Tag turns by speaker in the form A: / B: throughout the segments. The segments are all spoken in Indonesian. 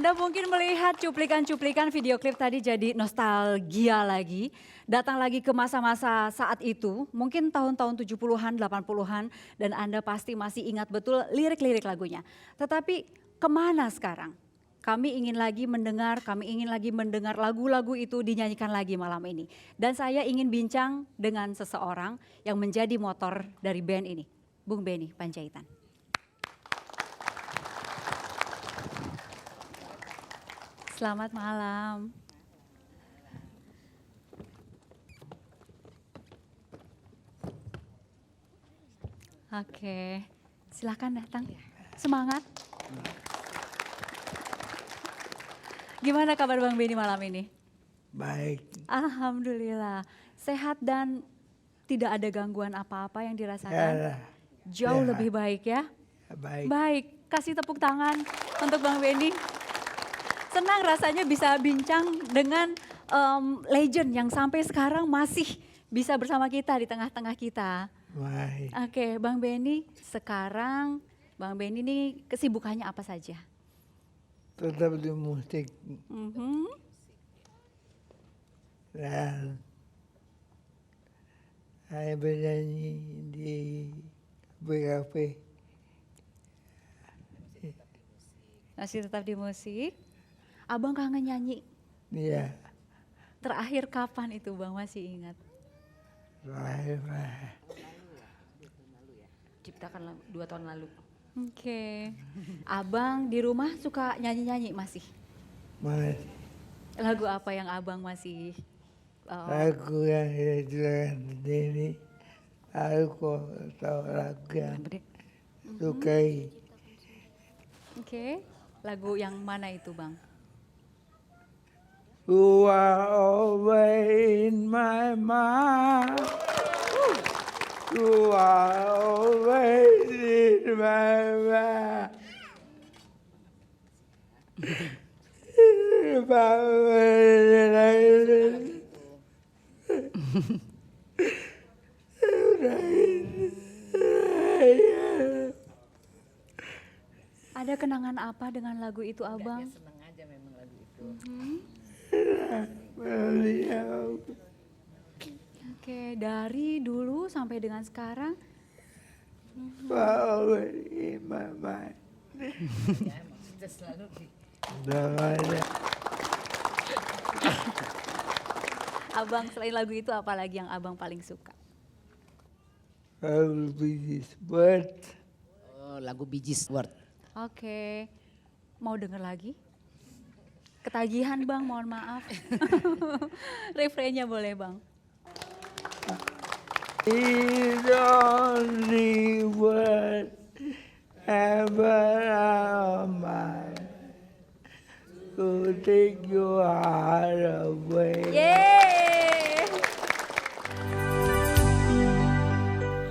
A: Anda mungkin melihat cuplikan-cuplikan video klip tadi jadi nostalgia lagi. Datang lagi ke masa-masa saat itu, mungkin tahun-tahun 70-an, 80-an. Dan Anda pasti masih ingat betul lirik-lirik lagunya. Tetapi kemana sekarang? Kami ingin lagi mendengar lagu-lagu itu dinyanyikan lagi malam ini. Dan saya ingin bincang dengan seseorang yang menjadi motor dari band ini. Bung Benny Panjaitan. Selamat malam. Oke, silakan datang. Semangat. Gimana kabar Bang Benny malam ini?
B: Baik.
A: Alhamdulillah. Sehat dan tidak ada gangguan apa-apa yang dirasakan?
B: Ya,
A: Jauh
B: sehat.
A: lebih baik ya?
B: Baik.
A: Baik, kasih tepuk tangan untuk Bang Benny. Senang rasanya bisa bincang dengan legend yang sampai sekarang masih bisa bersama kita di tengah-tengah kita.
B: Baik.
A: Oke, Bang Benny, sekarang Bang Benny ini kesibukannya apa saja?
B: Tetap di musik
A: Mhm.
B: dan saya bernyanyi di kafe-kafe.
A: Masih tetap di musik. Abang kangen nyanyi.
B: Iya,
A: Terakhir kapan itu Bang masih ingat?
B: terakhir
C: Ciptakan 2 tahun lalu.
A: Oke. Abang di rumah suka nyanyi-nyanyi masih?
B: Mas,
A: Lagu apa yang abang masih?
B: lagu yang saya ciptakan sendiri. Aku tahu lagu yang sukai.
A: Oke. Lagu yang mana itu Bang?
B: You are always in my mind. You are always in my mind.
A: Ada kenangan apa dengan lagu itu abang?
C: Dia seneng aja memang lagu itu.
A: Oke, dari dulu sampai dengan sekarang.
B: Always in my mind.
C: Ya emang sudah selalu di
B: Namanya
A: Abang selain lagu itu apa lagi yang abang paling suka?
B: I'll be this bird.
C: lagu Bee Gees World.
A: Oke, mau denger lagi? Ketagihan bang, mohon maaf. Refrainnya boleh bang.
B: He's the only word ever on mine to take your heart away.
A: Yeay!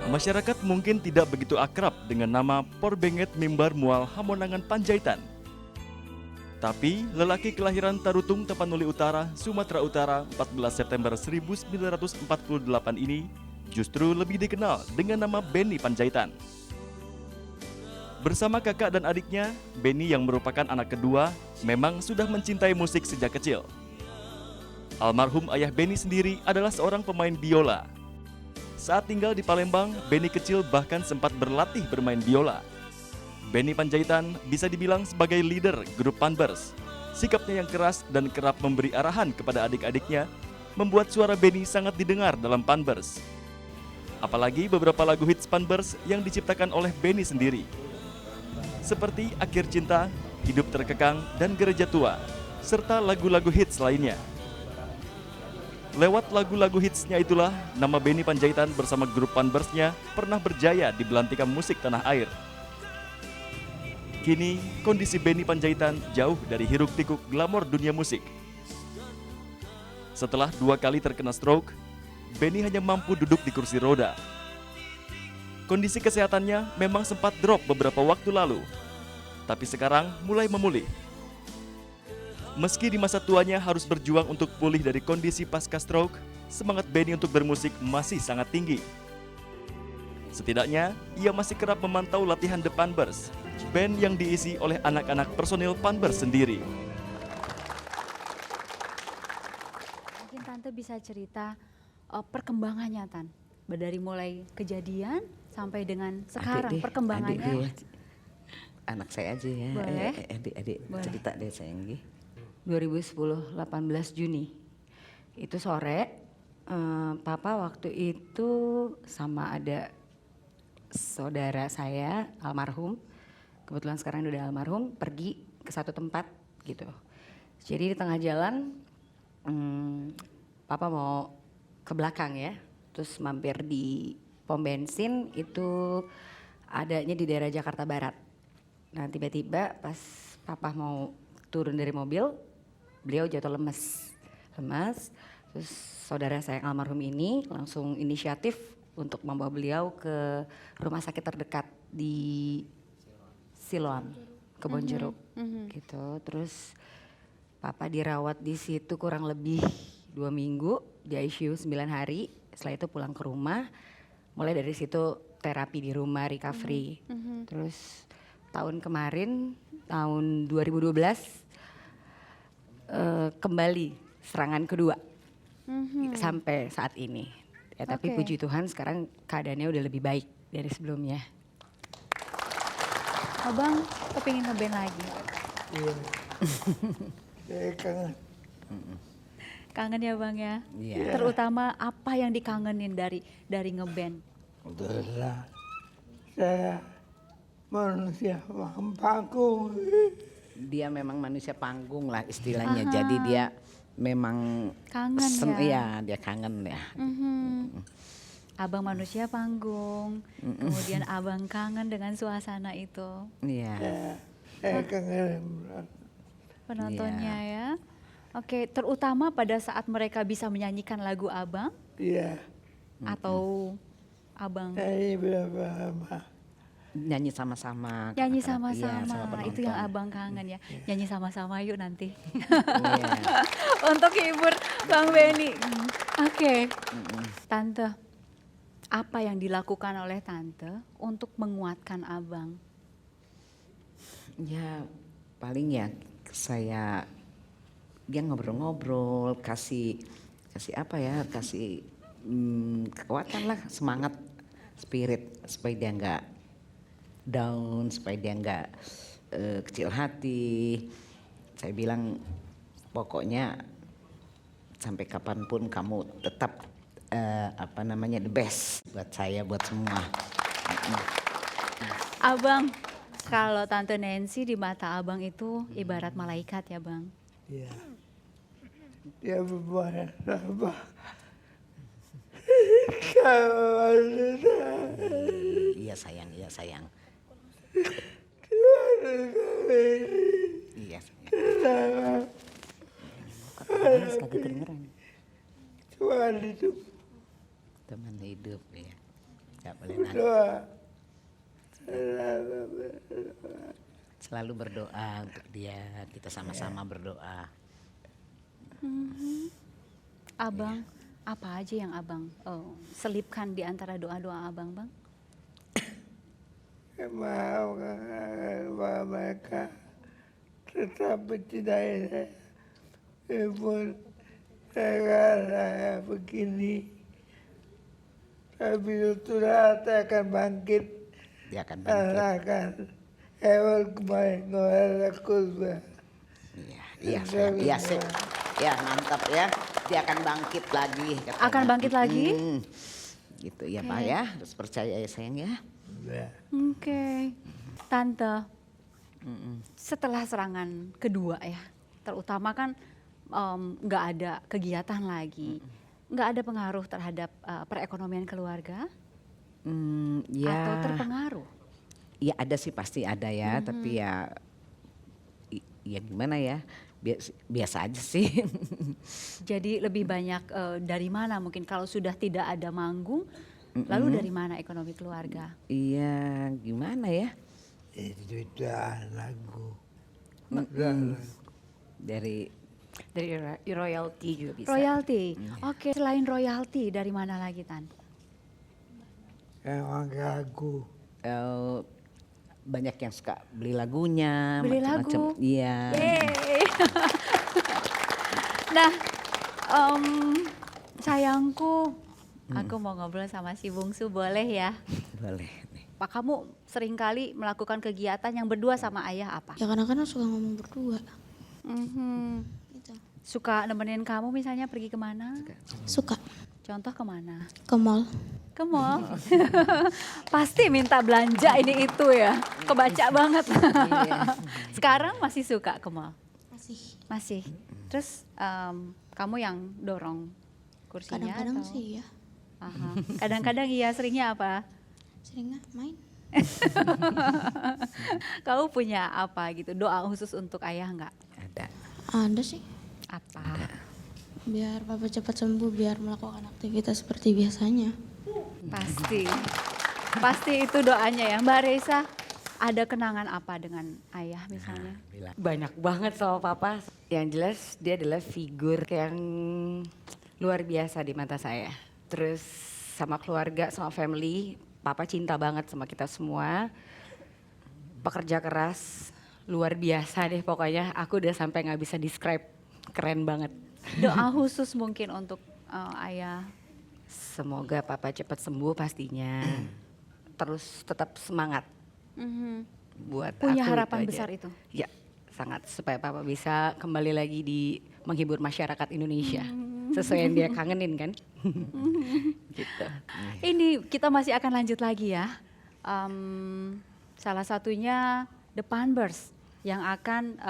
D: Masyarakat mungkin tidak begitu akrab dengan nama Porbenget Mimbar Mual Hamonangan Panjaitan. Tapi lelaki kelahiran Tarutung, Tapanuli Utara, Sumatera Utara 14 September 1948 ini justru lebih dikenal dengan nama Benny Panjaitan. Bersama kakak dan adiknya, Benny yang merupakan anak kedua memang sudah mencintai musik sejak kecil. Almarhum ayah Benny sendiri adalah seorang pemain biola. Saat tinggal di Palembang, Benny kecil bahkan sempat berlatih bermain biola. Benny Panjaitan bisa dibilang sebagai leader grup Panbers. Sikapnya yang keras dan kerap memberi arahan kepada adik-adiknya membuat suara Benny sangat didengar dalam Panbers. Apalagi beberapa lagu hits Panbers yang diciptakan oleh Benny sendiri. Seperti Akhir Cinta, Hidup Terkekang, dan Gereja Tua, serta lagu-lagu hits lainnya. Lewat lagu-lagu hitsnya itulah, nama Benny Panjaitan bersama grup Panbersnya pernah berjaya di belantika musik tanah air. Kini, kondisi Benny Panjaitan jauh dari hiruk-pikuk glamor dunia musik. Setelah 2 kali terkena stroke, Benny hanya mampu duduk di kursi roda. Kondisi kesehatannya memang sempat drop beberapa waktu lalu, tapi sekarang mulai memulih. Meski di masa tuanya harus berjuang untuk pulih dari kondisi pasca stroke, semangat Benny untuk bermusik masih sangat tinggi. Setidaknya, ia masih kerap memantau latihan The Panbers, band yang diisi oleh anak-anak personil Panbers sendiri.
A: Tante bisa cerita perkembangannya Tan? Dari mulai kejadian sampai dengan sekarang
E: Adik deh,
A: perkembangannya.
E: adik deh. Anak saya aja ya.
A: Boleh.
E: Adik
A: Boleh.
E: cerita deh sayang.
C: 2010 18 Juni itu sore, papa waktu itu sama ada saudara saya almarhum, kebetulan sekarang udah almarhum, pergi ke satu tempat gitu. Jadi di tengah jalan papa mau ke belakang ya, terus mampir di pom bensin itu adanya di daerah Jakarta Barat. Nah tiba-tiba pas papa mau turun dari mobil, beliau jatuh lemas. Terus saudara saya yang almarhum ini langsung inisiatif untuk membawa beliau ke rumah sakit terdekat di Siloam, Kebonjeruk gitu. Terus papa dirawat di situ kurang lebih 2 minggu di ICU 9 hari. Setelah itu pulang ke rumah, mulai dari situ terapi di rumah, recovery. Terus tahun kemarin, tahun 2012 kembali serangan kedua sampai saat ini. Ya, tapi
A: Oke.
C: puji Tuhan sekarang keadaannya udah lebih baik dari sebelumnya.
A: Abang kepingin ngeband lagi.
B: Iya. Saya kangen.
A: Kangen ya Bang ya?
E: Iya.
A: Terutama apa yang dikangenin dari ngeband?
B: Itulah saya manusia panggung.
E: Dia memang manusia panggung lah istilahnya. Jadi dia memang
A: Kangen ya?
E: Iya, dia kangen ya.
A: Abang manusia panggung, kemudian abang kangen dengan suasana itu.
E: Iya.
B: Saya kangen.
A: Penontonnya ya. Oke, terutama pada saat mereka bisa menyanyikan lagu abang
B: Iya.
A: atau abang
B: Saya berapa lama?
E: Nyanyi sama-sama.
A: nyanyi
E: Iya, sama
A: sama-sama. Itu yang
E: penonton.
A: abang kangen ya. Nyanyi sama-sama yuk nanti.
E: Iya.
A: Untuk hibur Bang Benny. Oke. Tante, apa yang dilakukan oleh Tante untuk menguatkan abang?
E: Ya paling ya saya dia ngobrol-ngobrol, kasih apa ya, kasih kekuatan lah, semangat, spirit supaya dia nggak down, supaya dia nggak kecil hati. Saya bilang pokoknya sampai kapanpun kamu tetap the best buat saya, buat semua.
A: Abang, kalau Tante Nancy di mata abang itu ibarat malaikat ya Bang?
B: Iya. Dia berbuat apa? Kalau
E: Iya sayang, iya sayang. Iya sayang. Kagak kedengeran.
B: Tuhan itu
E: Teman hidup ya. Gak boleh nangis.
B: doa.
E: Selalu berdoa untuk dia. Kita sama-sama berdoa.
A: Abang, apa aja yang abang selipkan di antara doa-doa abang Bang?
B: Mau bahwa mereka tetap mencintai saya. Walaupun saya begini, tapi suatu saat saya akan bangkit.
E: Dia akan
B: Saya
E: bangkit.
B: akan hewan kemarin ngoleh kurban.
E: Iya sayang. Iya sih. Ya mantap ya. Dia akan bangkit lagi. Katanya.
A: Akan bangkit lagi?
E: Gitu ya Pak ya. Harus percaya ya sayang ya.
A: Oke. Tante, setelah serangan kedua ya, terutama kan nggak ada kegiatan lagi, nggak ada pengaruh terhadap perekonomian keluarga
E: Ya.
A: atau terpengaruh?
E: Ya ada sih pasti ada ya. Tapi ya ya gimana ya. Biasa aja sih.
A: Jadi lebih banyak dari mana mungkin kalau sudah tidak ada manggung, lalu dari mana ekonomi keluarga?
E: Iya gimana ya.
B: Itu lagu.
E: Dari
C: royalty juga bisa.
A: Royalti. Oke, selain royalti dari mana lagi Tan?
B: Emang lagu.
E: banyak yang suka beli lagunya.
A: Beli
E: macam-macam.
A: lagu?
E: Iya.
A: Yeay. Nah, Sayangku, aku mau ngobrol sama si bungsu, boleh ya?
E: Boleh nih.
A: Pak, kamu seringkali melakukan kegiatan yang berdua sama ayah apa?
F: Ya kadang-kadang suka ngomong berdua
A: Mhm.
F: gitu.
A: Suka nemenin kamu misalnya pergi kemana?
F: Suka
A: Contoh kemana?
F: ke mall.
A: Ke mall. Pasti minta belanja ini itu ya. Kebaca banget. Sekarang masih suka ke mall?
F: Masih.
A: Masih. Terus kamu yang dorong kursinya
F: Kadang-kadang
A: atau?
F: sih ya.
A: Aha. Kadang-kadang iya, seringnya apa?
F: Seringnya main.
A: Kamu punya apa gitu, doa khusus untuk ayah nggak?
E: Ada.
F: Ada sih.
A: Apa?
F: Biar papa cepat sembuh, biar melakukan aktivitas seperti biasanya.
A: Pasti. Pasti itu doanya ya. Mbak Reza, ada kenangan apa dengan ayah misalnya?
C: Banyak banget sama papa. Yang jelas dia adalah figur yang luar biasa di mata saya. Terus sama keluarga, sama family, papa cinta banget sama kita semua. Pekerja keras, luar biasa deh pokoknya. Aku udah sampai nggak bisa describe, keren banget.
A: Doa khusus mungkin untuk ayah.
C: Semoga papa cepat sembuh pastinya. Terus tetap semangat
A: Mhm.
C: buat
A: Punya
C: aku
A: harapan
C: aja.
A: besar itu?
C: Ya, sangat supaya papa bisa kembali lagi di menghibur masyarakat Indonesia. Sesuai yang dia kangenin kan. Gitu.
A: Ini kita masih akan lanjut lagi ya. Salah satunya The Panbers yang akan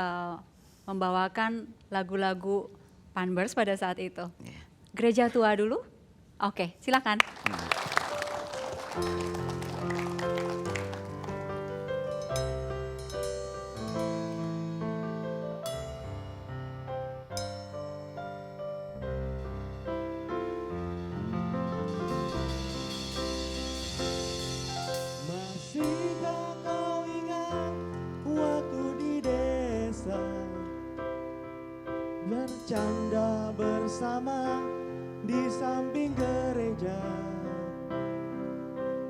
A: membawakan lagu-lagu Panbers pada saat itu. Gereja Tua dulu? Oke, silakan.
G: Masihkah kau ingat waktu di desa bercanda bersama di samping gereja?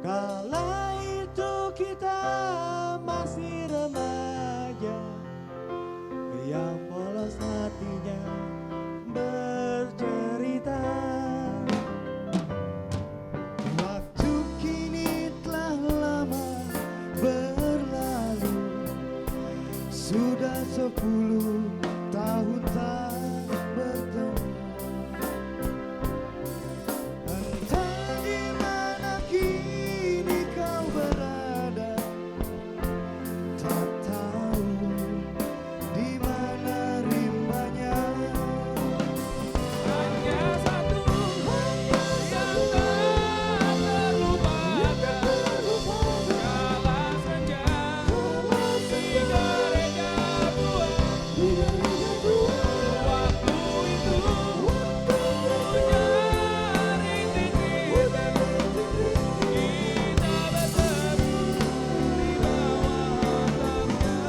G: Kala itu kita masih remaja, yang polos hatinya bercerita. Waktu kini telah lama berlalu, sudah 10 tahun tak bertemu. Entah di mana kini kau berada, tak tahu di mana rimbanya. Hanya satu yang tak terlupakan, kala senja di gereja tua. Waktu itu punya rintik kita bertemu di bawah atapnya.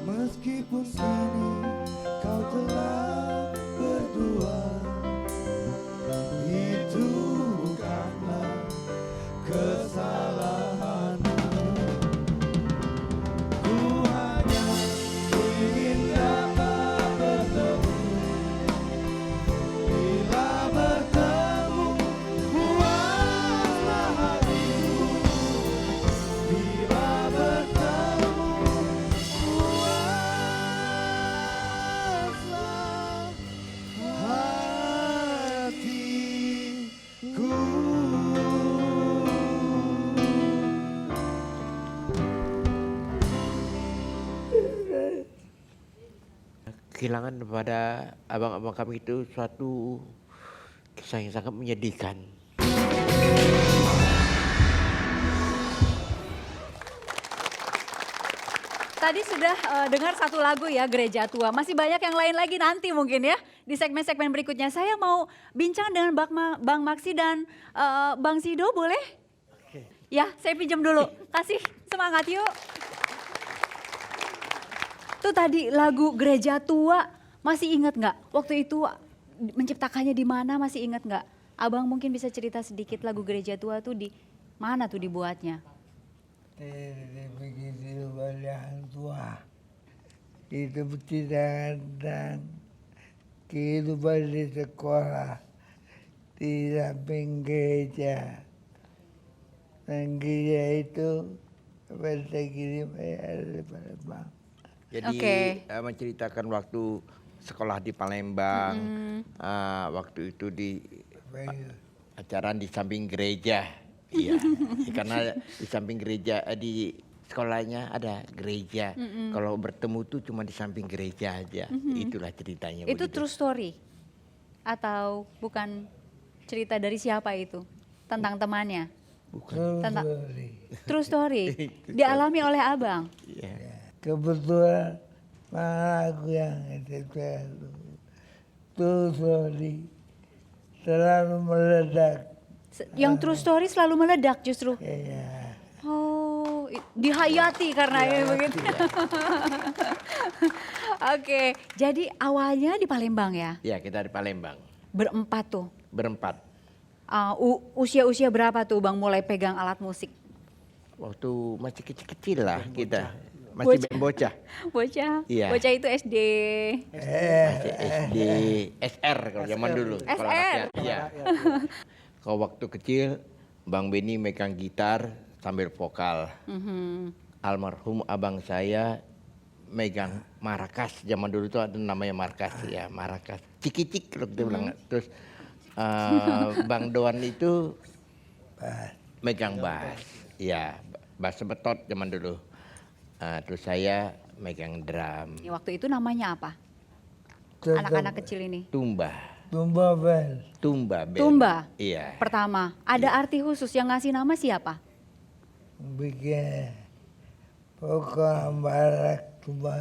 G: Meskipun kini kau telah berdua, itu bukanlah kesalahanmu. Ku hanya ingin dapat bertemu. Bila bertemu puaslah hatiku. Bila bertemu puaslah hatiku.
B: Kehilangan pada abang-abang kami itu suatu kisah yang sangat menyedihkan.
A: Tadi sudah dengar satu lagu ya, Gereja Tua. Masih banyak yang lain lagi nanti mungkin ya. Di segmen-segmen berikutnya saya mau bincang dengan Bang Maksi dan Bang Sido, boleh? Ya, saya pinjam dulu. Kasih semangat yuk. Tuh tadi lagu Gereja Tua, masih ingat nggak? Waktu itu menciptakannya di mana, masih ingat nggak? Abang mungkin bisa cerita sedikit lagu Gereja Tua tuh di mana tuh dibuatnya?
B: Begitu banyak tua. Itu tidak dan kehidupan di sekolah di samping gereja. Dan gereja itu pada kirim ada di Palembang.
H: Jadi
A: Oke.
H: menceritakan waktu sekolah di Palembang, waktu itu di acara di samping gereja. Iya, karena di samping gereja di sekolahnya ada gereja. Kalau bertemu tuh cuma di samping gereja aja. Itulah ceritanya.
A: Itu
H: begitu.
A: true story atau bukan cerita dari siapa itu? Tentang temannya? Tentang true story. Dialami oleh abang.
H: Iya.
B: Kebetulan malah aku yang itu tuh sorry selalu meledak.
A: Yang true story selalu meledak justru.
B: Ya,
A: Oh, dihayati karena ini begitu. Oke, jadi awalnya di Palembang ya,
H: Ya, kita di Palembang
A: berempat tuh.
H: berempat.
A: Usia-usia berapa tuh Bang mulai pegang alat musik?
H: Waktu masih kecil-kecil lah kita. Masih bocah.
A: Bocah?
H: Iya.
A: Bocah itu SD.
H: Masih SD, SR kalau zaman dulu. sekolah
A: SR.
H: rakyat, Iya. Kalau waktu kecil Bang Beni megang gitar sambil vokal. Almarhum abang saya megang markas. Zaman dulu tuh ada namanya markas ya, markas. Cikicik kalau kita bilang. Terus Bang Doan itu megang bass. Ya, bass betot zaman dulu. Terus saya megang drum,
A: Ya, waktu itu namanya apa?
B: Tetap
A: Anak-anak kecil ini.
H: tumba.
B: tumba band.
H: Tumba band.
A: Tumba?
H: Iya.
A: Pertama, ada arti khusus yang ngasih nama siapa?
B: Bikin pokok barak tumba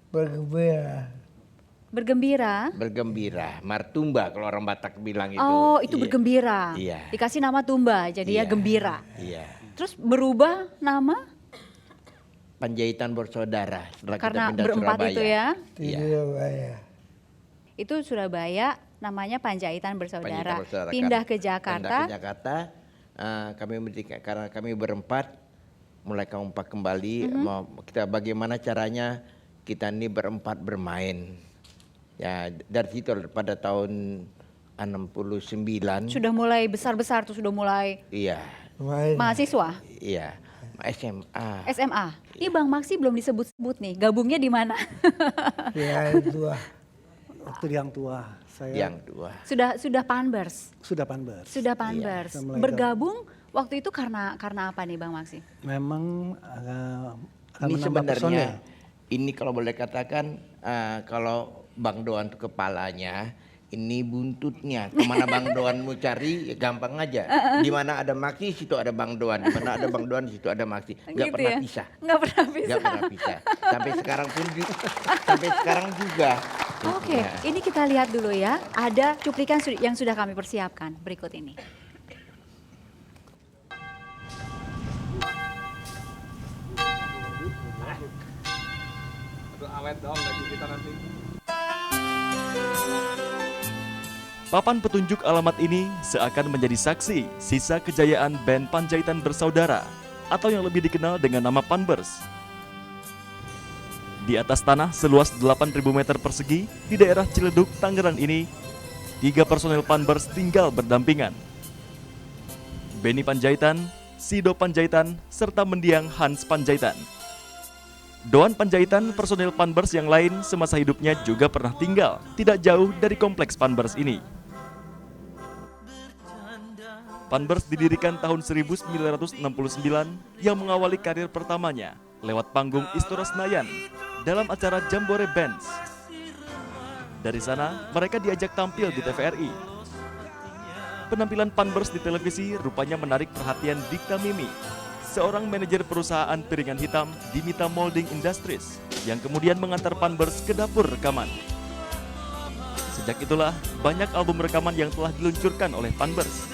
B: bergembira.
A: Bergembira?
H: Bergembira, martumba kalau orang Batak bilang itu.
A: Oh, itu
H: Iya.
A: bergembira.
H: Iya.
A: Dikasih nama Tumba, jadi ya
H: Iya.
A: gembira.
H: Iya.
A: Terus berubah nama
H: Panjaitan Bersaudara setelah
A: karena
H: kita pindah
A: berempat
H: Surabaya.
A: itu ya.
B: Di
H: Iya.
B: Surabaya.
A: Itu Surabaya namanya Panjaitan Bersaudara.
H: Panjaitan Bersaudara.
A: Pindah ke
H: Pindah
A: Jakarta.
H: ke Jakarta, karena kami berempat mulai kompak kembali. Mau kita bagaimana caranya kita ini berempat bermain. Ya dari situ pada tahun 69.
A: Sudah mulai besar-besar tuh, sudah mulai
H: Iya,
B: Main
A: mahasiswa
H: iya. SMA.
A: SMA. Ini Bang Maksi belum disebut-sebut nih. Gabungnya di mana?
B: ya itu
G: Waktu di Hang Tua, saya
H: Yang dua.
A: Sudah Panbers.
G: sudah Panbers.
A: Sudah Panbers.
G: Sudah mulai
A: Bergabung waktu itu karena apa nih Bang Maksi?
G: Memang akan
H: Ini
G: menambah personel.
H: sebenarnya, ini kalau boleh katakan, kalau Bang Doan itu kepalanya, ini buntutnya. Kemana Bang Doan mau cari, ya gampang aja. Di mana ada Maksi, situ ada Bang Doan. Di mana ada Bang Doan, situ ada Maksi. Gak
A: Gitu
H: pernah
A: ya?
H: pisah.
A: Nggak pernah pisah.
H: Gak pernah pisah. Sampai sekarang pun, sampai sekarang juga.
A: Oke,
H: Ya.
A: ini kita lihat dulu ya. Ada cuplikan yang sudah kami persiapkan berikut ini.
D: Papan petunjuk alamat ini seakan menjadi saksi sisa kejayaan band Panjaitan Bersaudara atau yang lebih dikenal dengan nama Panbers. Di atas tanah seluas 8.000 meter persegi di daerah Ciledug, Tangerang ini, 3 personel Panbers tinggal berdampingan. Benny Panjaitan, Sido Panjaitan, serta mendiang Hans Panjaitan. Doan Panjaitan, personel Panbers yang lain semasa hidupnya juga pernah tinggal tidak jauh dari kompleks Panbers ini. Panbers didirikan tahun 1969 yang mengawali karir pertamanya lewat panggung Istora Senayan dalam acara Jambore Bands. Dari sana, mereka diajak tampil di TVRI. Penampilan Panbers di televisi rupanya menarik perhatian Dikta Mimi, seorang manajer perusahaan piringan hitam di Mita Molding Industries yang kemudian mengantar Panbers ke dapur rekaman. Sejak itulah, banyak album rekaman yang telah diluncurkan oleh Panbers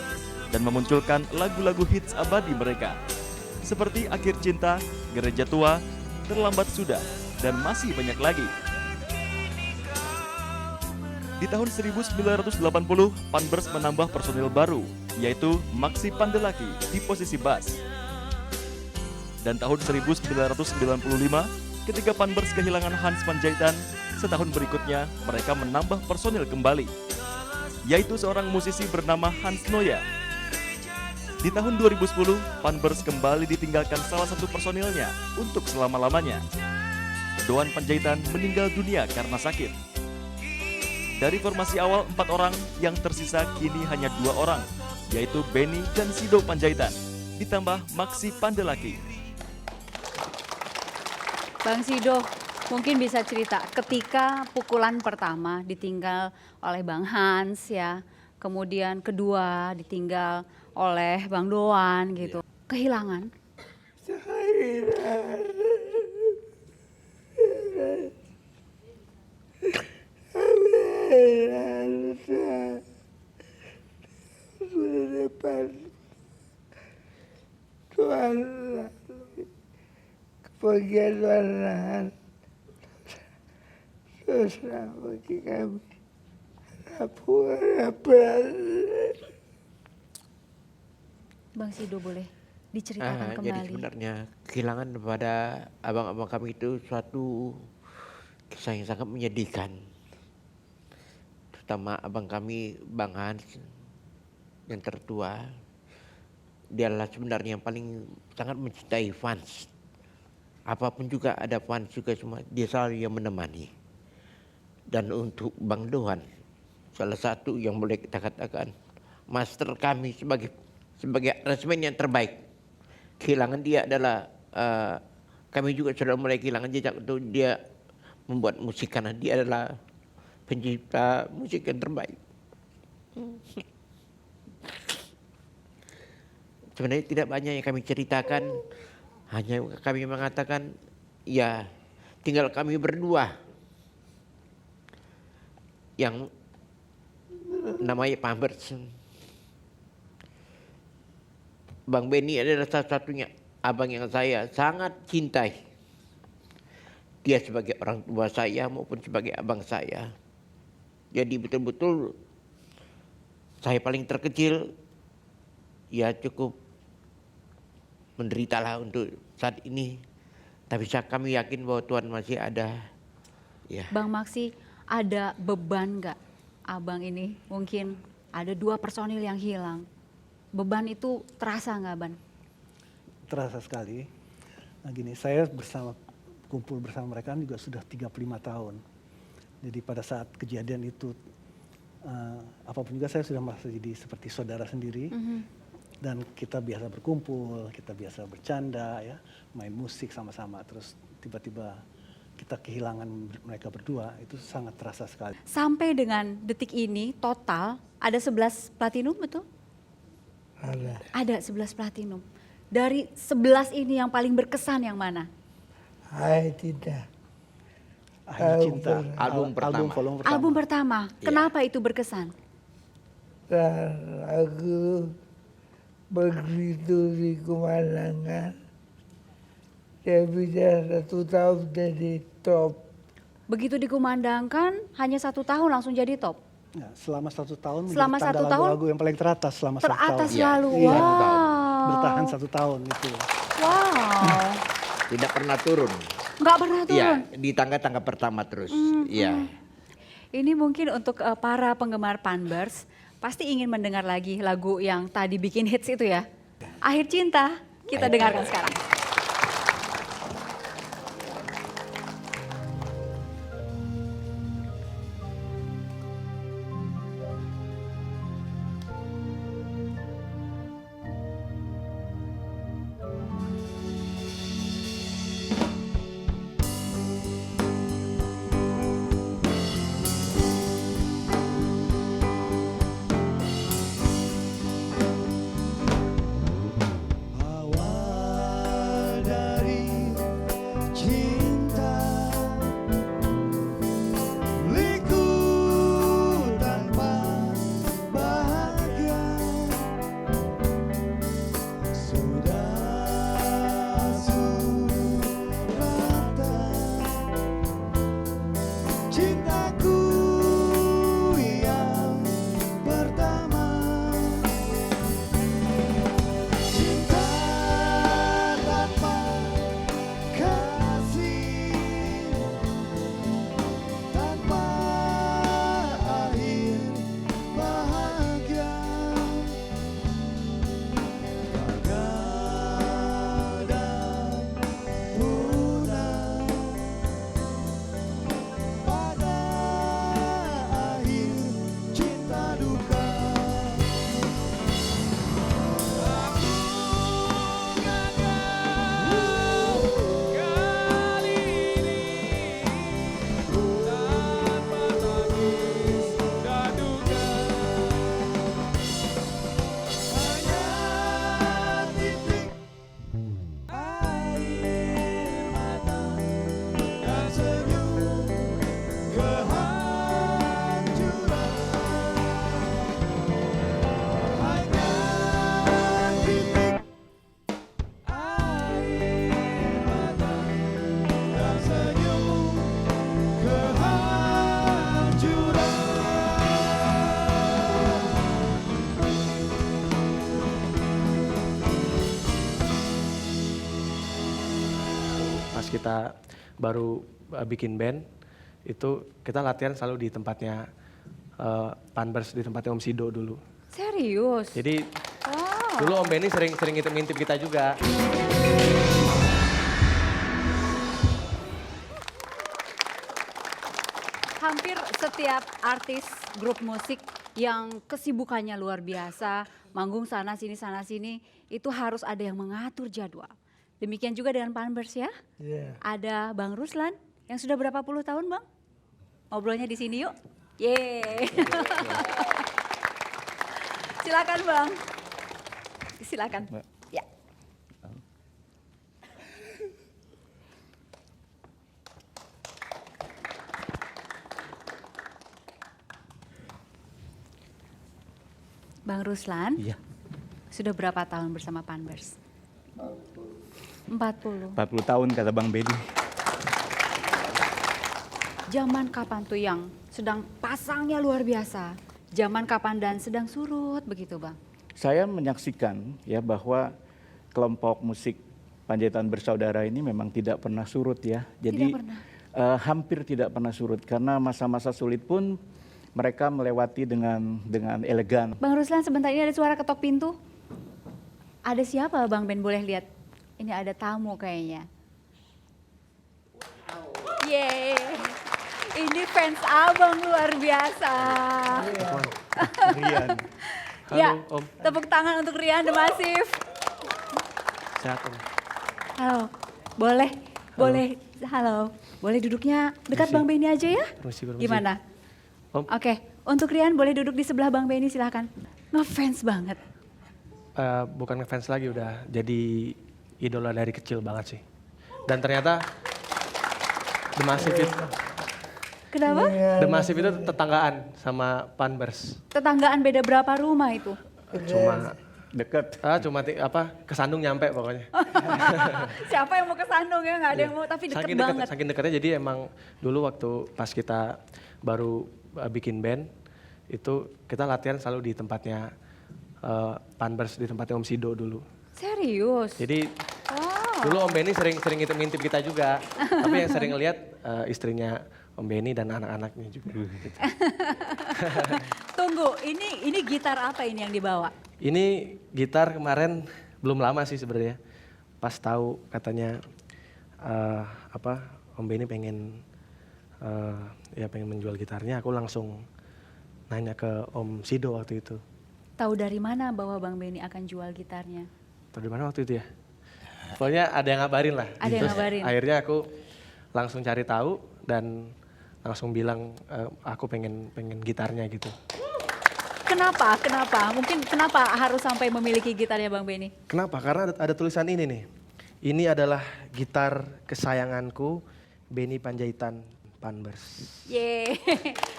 D: dan memunculkan lagu-lagu hits abadi mereka seperti Akhir Cinta, Gereja Tua, Terlambat Sudah, dan masih banyak lagi. Di tahun 1980, Panbers menambah personil baru, yaitu Maksi Pandelaki di posisi bass. Dan tahun 1995, ketika Panbers kehilangan Hans Panjaitan, Setahun berikutnya, mereka menambah personil kembali, yaitu seorang musisi bernama Hans Noya. Di tahun 2010, Panbers kembali ditinggalkan salah satu personilnya untuk selama-lamanya. Doan Panjaitan meninggal dunia karena sakit. Dari formasi awal 4 orang, yang tersisa kini hanya 2 orang, yaitu Benny dan Sido Panjaitan, ditambah Maxi Pandelaki.
A: Bang Sido, mungkin bisa cerita ketika pukulan pertama ditinggal oleh Bang Hans ya, kemudian kedua ditinggal oleh Bang Doan gitu. Kehilangan.
B: Tuhan, kepergian Tuhan susah bagi kami.
A: Bang Sido boleh diceritakan
H: Jadi
A: kembali.
H: sebenarnya kehilangan pada abang-abang kami itu suatu kisah yang sangat menyedihkan. Terutama abang kami, Bang Hans, yang tertua. Dia adalah sebenarnya yang paling sangat mencintai fans. Apapun juga ada fans juga semua, dia selalu yang menemani. Dan untuk Bang Doan, salah satu yang boleh kita katakan master kami sebagai resmen yang terbaik. Kehilangan dia adalah kami juga sudah mulai kehilangan jejak untuk dia membuat musik karena dia adalah pencipta musik yang terbaik. Sebenarnya tidak banyak yang kami ceritakan, hanya kami mengatakan ya tinggal kami berdua yang namanya Panbers. Bang Benny adalah satu-satunya abang yang saya sangat cintai. Dia sebagai orang tua saya maupun sebagai abang saya. Jadi betul-betul saya paling terkecil, ya cukup menderitalah untuk saat ini. Tapi kami yakin bahwa Tuhan masih ada. Ya.
A: Bang Maxi, ada beban nggak abang ini? Mungkin ada 2 personil yang hilang. Beban itu terasa nggak, Ban?
G: Terasa sekali. Nah gini, saya kumpul bersama mereka juga sudah 35 tahun. Jadi pada saat kejadian itu, apapun juga saya sudah merasa jadi seperti saudara sendiri. Dan kita biasa berkumpul, kita biasa bercanda, ya, main musik sama-sama. Terus tiba-tiba kita kehilangan mereka berdua, itu sangat terasa sekali.
A: Sampai dengan detik ini total ada 11 platinum, betul? Ada 11 platinum. Dari 11 ini yang paling berkesan yang mana?
B: Hai tidak.
G: Akhir Cinta,
H: Album pertama.
G: volume pertama.
A: Album pertama. Kenapa itu berkesan?
B: Dan aku begitu dikumandangkan, dia bisa 1 tahun jadi top.
A: Begitu dikumandangkan hanya 1 tahun langsung jadi top.
G: Ya, selama 1 tahun
A: Selama
G: menjadi
A: 1
G: tangga
A: tahun?
G: lagu-lagu yang paling teratas selama 1 tahun.
A: Teratas
H: Iya.
A: selalu.
G: Iya.
A: Wow.
G: Bertahan 1 tahun itu.
A: Wow.
H: Tidak pernah turun.
A: Nggak pernah
H: Iya,
A: turun.
H: di tangga-tangga pertama terus. Iya.
A: Ini mungkin untuk para penggemar Panbers pasti ingin mendengar lagi lagu yang tadi bikin hits itu ya. Akhir Cinta, kita dengarkan sekarang.
I: Awal kita baru bikin band, itu kita latihan selalu di tempatnya Panbers, di tempatnya Om Sido dulu.
A: Serius?
I: Jadi
A: Wow.
I: dulu Om Benny sering ngintip kita juga.
A: Hampir setiap artis grup musik yang kesibukannya luar biasa, manggung sana sini, itu harus ada yang mengatur jadwal. Demikian juga dengan Panbers ya.
B: Iya.
A: Ada Bang Ruslan yang sudah berapa puluh tahun Bang? Ngobrolnya di sini yuk. Yeay. Silakan Bang. Silakan. Ya. Bang Ruslan,
B: Iya.
A: sudah berapa tahun bersama Panbers? 40.
B: 40 tahun kata Bang Benny.
A: Zaman kapan tuh yang sedang pasangnya luar biasa? Zaman kapan dan sedang surut begitu Bang?
B: Saya menyaksikan ya bahwa kelompok musik Panjaitan Bersaudara ini memang tidak pernah surut ya. Jadi
A: Tidak pernah.
B: hampir tidak pernah surut karena masa-masa sulit pun mereka melewati dengan elegan.
A: Bang Ruslan, sebentar ini ada suara ketok pintu. Ada siapa Bang Ben, boleh lihat? Ini ada tamu kayaknya. Yeay. Ini fans abang luar biasa.
B: Rian.
A: Ya,
I: Halo Om,
A: tepuk tangan untuk Rian The Massive.
I: sehat Om.
A: Halo, boleh, boleh, halo. Boleh duduknya dekat
I: Permisi.
A: Bang Benny aja ya?
I: Permisi.
A: Gimana?
I: Om.
A: Oke, untuk Rian boleh duduk di sebelah Bang Benny silahkan. Ngefans banget.
I: Bukan ngefans lagi, udah jadi idola dari kecil banget sih. Dan ternyata The Massive itu,
A: Kenapa?
I: The Massive itu tetanggaan sama Panbers.
A: Tetanggaan beda berapa rumah itu?
B: Dekat.
I: Kesandung nyampe pokoknya.
A: Siapa yang mau ke Sandung ya? Nggak ada yang mau, tapi deket banget.
I: Saking dekatnya, jadi emang dulu waktu pas kita baru bikin band, itu kita latihan selalu di tempatnya Panbers, di tempatnya Om Sido dulu.
A: Serius?
I: Jadi
A: Wow.
I: dulu Om Benny sering ngintip kita juga, tapi yang sering lihat istrinya Om Benny dan anak-anaknya juga. Gitu.
A: Tunggu, ini gitar apa ini yang dibawa?
I: Ini gitar kemarin belum lama sih sebenarnya. Pas tahu katanya Om Benny pengen pengen menjual gitarnya, aku langsung nanya ke Om Sido waktu itu.
A: Tahu dari mana bahwa Bang Benny akan jual gitarnya?
I: Tahu dari mana waktu itu ya? Pokoknya ada yang ngabarin lah.
A: Ada yang
I: Terus
A: ngabarin.
I: Akhirnya aku langsung cari tahu dan langsung bilang aku pengen gitarnya gitu.
A: Kenapa? Mungkin kenapa harus sampai memiliki gitarnya Bang Benny?
I: Kenapa? Karena ada tulisan ini nih. Ini adalah gitar kesayanganku, Benny Panjaitan Panbers.
A: Yeay,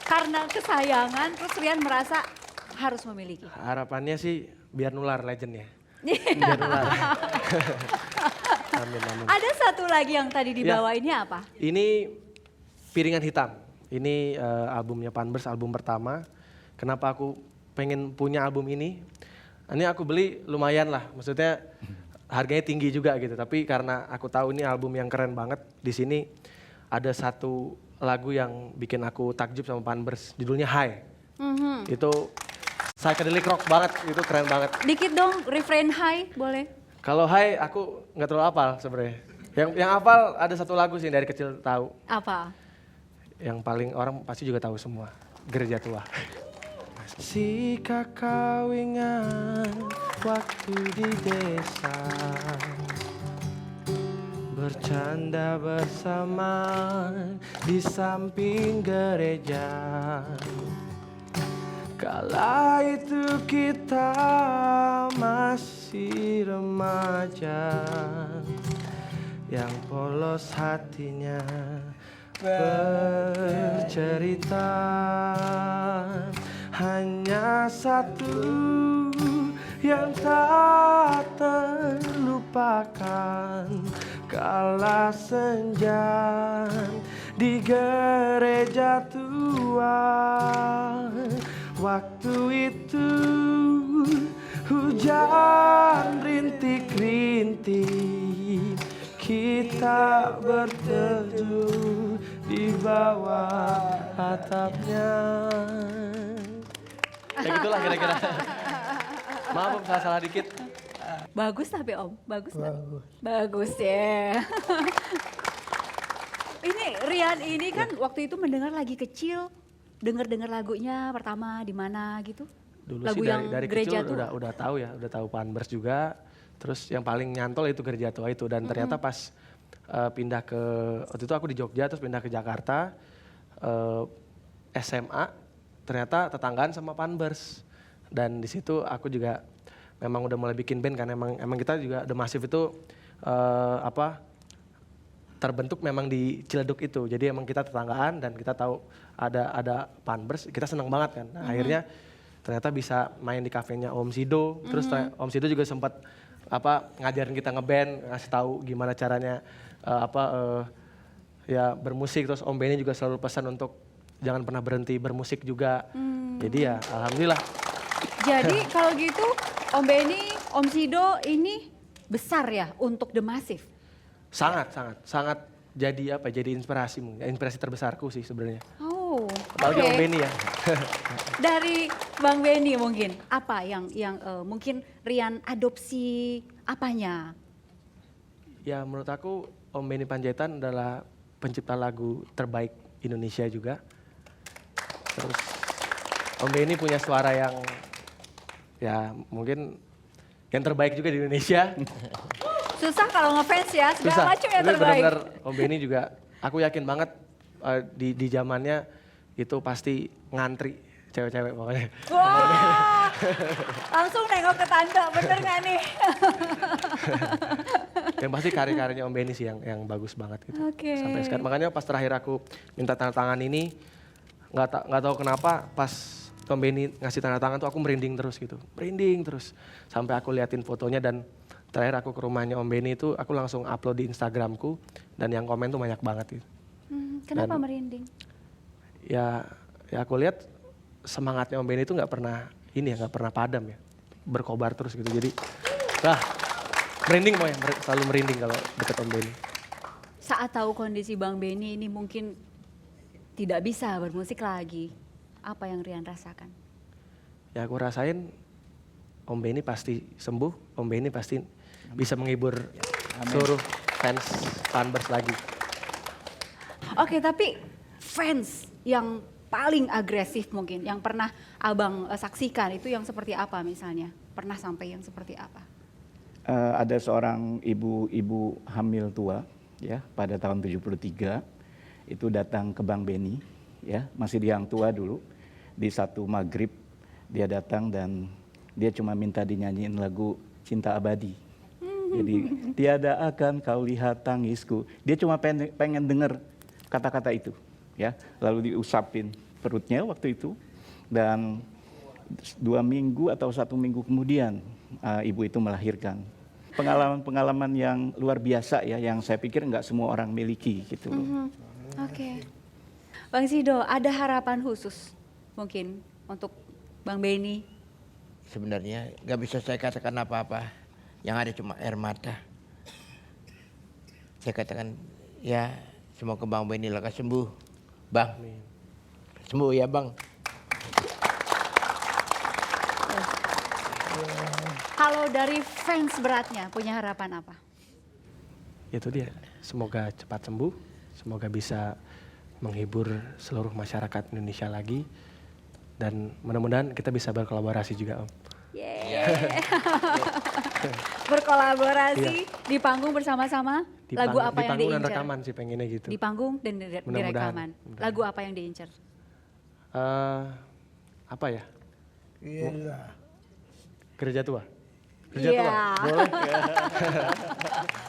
A: karena kesayangan terus Rian merasa harus memiliki.
I: Harapannya sih biar nular legendnya. Biar nular. Amin.
A: Ada satu lagi yang tadi dibawa, ini apa?
I: Ini Piringan Hitam. Ini albumnya Panbers, album pertama. Kenapa aku pengen punya album ini? Ini aku beli lumayan lah, maksudnya harganya tinggi juga gitu. Tapi karena aku tahu ini album yang keren banget, di sini ada satu lagu yang bikin aku takjub sama Panbers, judulnya High. Itu psychedelic rock banget, itu keren banget.
A: Dikit dong, refrain High boleh?
I: Kalau High aku nggak terlalu hafal sebenarnya. Yang hafal ada satu lagu sih dari kecil tahu.
A: Apa?
I: Yang paling orang pasti juga tahu semua, Gereja Tua. Si kau ingat waktu di desa, bercanda bersama di samping gereja. Kala itu kita masih remaja, yang polos hatinya bercerita. Hanya satu yang tak terlupakan, kala senja di gereja tua. Waktu itu hujan rintik-rintik, kita kita berteduh di bawah atapnya. Ya gitulah kira-kira. Maaf Om, salah-salah dikit.
A: Bagus tapi Om, bagus nggak? Bagus ya. Ini Rian ini kan waktu itu mendengar lagi kecil, dengar lagunya pertama di mana gitu?
I: Dulu
A: Lagu
I: sih
A: yang
I: dari
A: gereja
I: kecil
A: tuh.
I: udah tahu ya, udah tahu Panbers juga. Terus yang paling nyantol itu Gereja Tua itu, dan ternyata pas pindah ke, waktu itu aku di Jogja terus pindah ke Jakarta, SMA ternyata tetanggaan sama Panbers. Dan di situ aku juga memang udah mulai bikin band kan, emang kita juga The Massive itu terbentuk memang di Ciledug itu. Jadi emang kita tetanggaan dan kita tahu ada Panbers, kita senang banget kan. Nah, akhirnya ternyata bisa main di kafenya Om Sido. Terus Om Sido juga sempat ngajarin kita ngeband, ngasih tahu gimana caranya ya bermusik. Terus Om Benny juga selalu pesan untuk jangan pernah berhenti bermusik juga. Jadi ya alhamdulillah.
A: Jadi kalau gitu Om Benny, Om Sido ini besar ya untuk The Massive?
I: Sangat jadi jadi inspirasi, inspirasi terbesarku sih sebenarnya.
A: Oh,
I: Apalagi
A: oke.
I: Om Benny ya.
A: Dari Bang Benny mungkin, apa yang mungkin Rian adopsi apanya?
I: Ya menurut aku Om Benny Panjaitan adalah pencipta lagu terbaik Indonesia juga. Terus Om Benny punya suara yang ya mungkin yang terbaik juga di Indonesia.
A: Susah kalau ngefans ya, segala
I: Susah.
A: macam yang
I: Tapi
A: terbaik.
I: benar-benar Om Benny juga, aku yakin banget di zamannya itu pasti ngantri cewek-cewek pokoknya.
A: Wah, langsung nengok ke tante, bener gak nih?
I: Yang pasti karya-karyanya Om Benny sih yang bagus banget gitu.
A: Oke.
I: Sampai sekarang. Makanya pas terakhir aku minta tanda tangan ini, nggak tahu kenapa pas Om Benny ngasih tanda tangan tuh aku merinding terus gitu. Merinding terus. Sampai aku liatin fotonya dan terakhir aku ke rumahnya Om Benny itu aku langsung upload di Instagramku dan yang komen tuh banyak banget gitu.
A: Kenapa
I: Dan-
A: merinding?
I: Ya aku lihat semangatnya Om Benny itu nggak pernah padam ya, berkobar terus gitu. Jadi, merinding pokoknya, selalu merinding kalau deket Om Benny.
A: Saat tahu kondisi Bang Benny ini mungkin tidak bisa bermusik lagi, apa yang Rian rasakan?
I: Ya aku rasain Om Benny pasti sembuh, Om Benny pasti bisa menghibur seluruh fans Panbers lagi.
A: Oke, tapi fans yang paling agresif mungkin, yang pernah Abang saksikan itu yang seperti apa misalnya? Pernah sampai yang seperti apa?
B: Ada seorang ibu hamil tua ya pada tahun 73 itu datang ke Bang Benny ya, masih di Hang Tua dulu. Di satu maghrib dia datang dan dia cuma minta dinyanyiin lagu Cinta Abadi. Jadi tiada akan kau lihat tangisku. Dia cuma pengen denger kata-kata itu ya, lalu diusapin perutnya waktu itu dan 2 minggu atau 1 minggu kemudian ibu itu melahirkan. Pengalaman-pengalaman yang luar biasa ya, yang saya pikir nggak semua orang miliki gitu loh.
A: Oke. Bang Sido, ada harapan khusus mungkin untuk Bang Benny?
H: Sebenarnya nggak bisa saya katakan apa-apa. Yang ada cuma air mata. Saya katakan ya semoga Bang Benny lekas sembuh. Bang, sembuh ya Bang.
A: Kalau dari fans beratnya punya harapan apa?
I: Itu dia, semoga cepat sembuh, semoga bisa menghibur seluruh masyarakat Indonesia lagi. Dan mudah-mudahan kita bisa berkolaborasi juga Om.
A: Yeay. Berkolaborasi di panggung bersama-sama. Lagu apa
I: di
A: yang
I: panggung dan
A: diincar?
I: rekaman sih pengennya gitu.
A: Di panggung dan di
I: Mudah-mudahan.
A: rekaman. Lagu apa yang diincar?
I: Apa ya? Gereja Tua. Gereja
A: Iya.
I: Tua, boleh.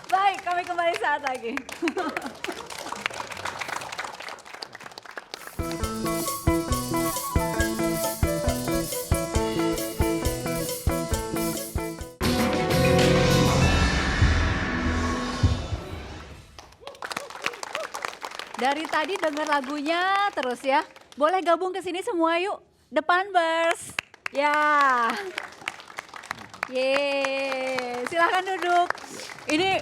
A: Baik, kami kembali saat lagi. Dari tadi dengar lagunya terus ya. Boleh gabung ke sini semua yuk. Depan Bers. Ya. Yeay, silahkan duduk. Ini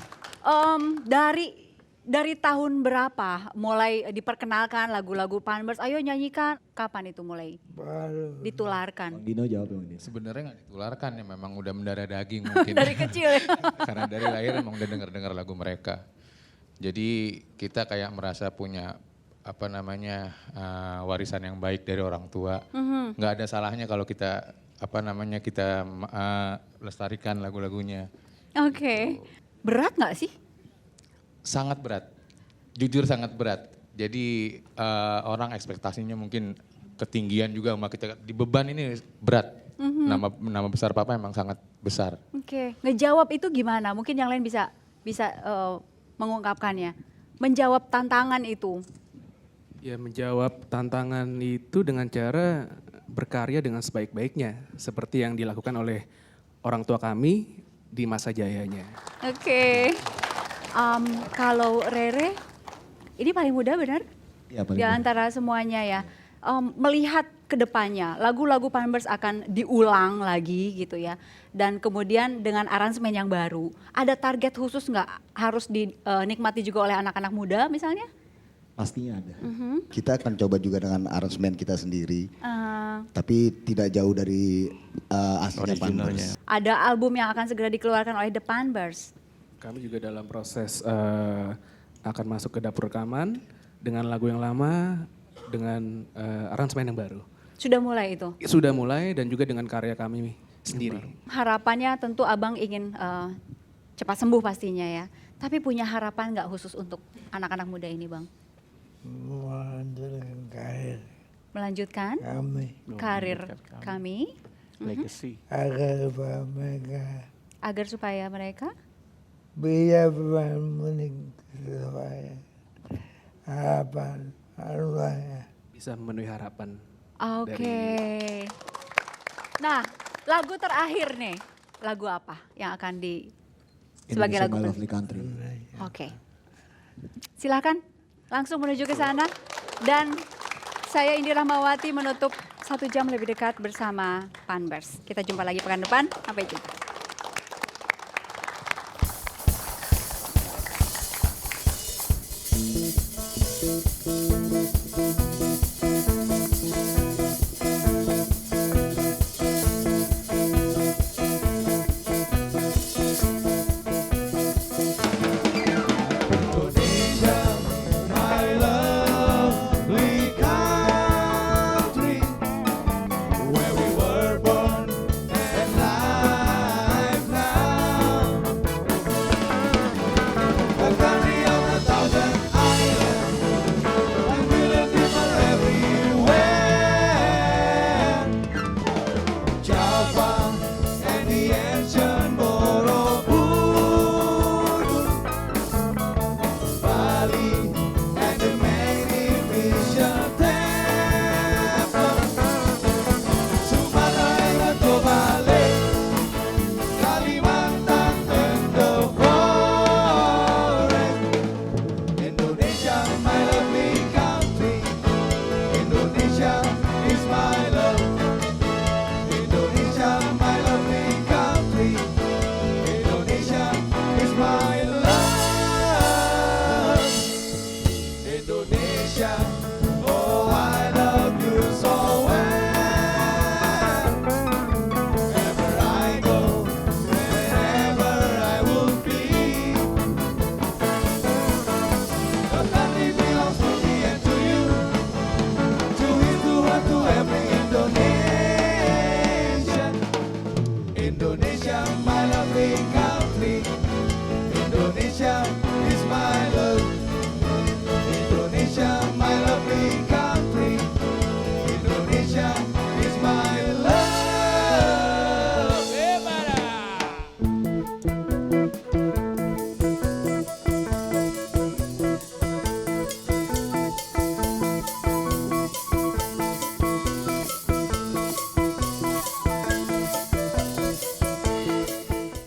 A: dari Dari tahun berapa mulai diperkenalkan lagu-lagu Panbers? Ayo nyanyikan. Kapan itu mulai ditularkan?
J: Dino jawab yang ini.
K: Sebenarnya nggak ditularkan ya, memang udah mendarah daging mungkin.
A: Dari kecil ya?
K: Karena dari lahir emang udah denger-denger lagu mereka. Jadi kita kayak merasa punya apa namanya warisan yang baik dari orang tua. Nggak ada salahnya kalau kita apa namanya kita lestarikan lagu-lagunya.
A: Oke. Berat nggak sih?
K: Sangat berat, jujur sangat berat. Jadi orang ekspektasinya mungkin ketinggian juga sama kita. Di beban ini berat. Nama besar Papa emang sangat besar.
A: Oke. Ngejawab itu gimana? Mungkin yang lain bisa mengungkapkannya. Menjawab tantangan itu.
L: Ya, menjawab tantangan itu dengan cara berkarya dengan sebaik-baiknya. Seperti yang dilakukan oleh orang tua kami di masa jayanya.
A: Oke. Kalau Rere, ini paling muda benar?
J: Ya, paling
A: Di
J: muda.
A: antara semuanya ya. Melihat ke depannya, lagu-lagu Panbers akan diulang lagi gitu ya. Dan kemudian dengan aransemen yang baru. Ada target khusus nggak harus dinikmati juga oleh anak-anak muda misalnya?
J: Pastinya ada. Kita akan coba juga dengan aransemen kita sendiri. Tapi tidak jauh dari aslinya Panbers.
A: Ada album yang akan segera dikeluarkan oleh The Panbers.
L: Kami juga dalam proses akan masuk ke dapur rekaman dengan lagu yang lama, dengan aransemen yang baru.
A: Sudah mulai itu?
L: Sudah mulai dan juga dengan karya kami sendiri.
A: Harapannya tentu Abang ingin cepat sembuh pastinya ya. Tapi punya harapan nggak khusus untuk anak-anak muda ini Bang? Melanjutkan karir kami.
B: Legacy.
A: Agar supaya mereka
M: bisa harapan
L: Bisa memenuhi harapan.
A: Oke. Nah, lagu terakhir nih, lagu apa yang akan sebagai lagu
J: Indonesia My Lovely Country.
A: Oke. Silakan langsung menuju ke sana dan saya Indira Rahmawati menutup 1 jam lebih dekat bersama Panbers. Kita jumpa lagi pekan depan. Sampai jumpa.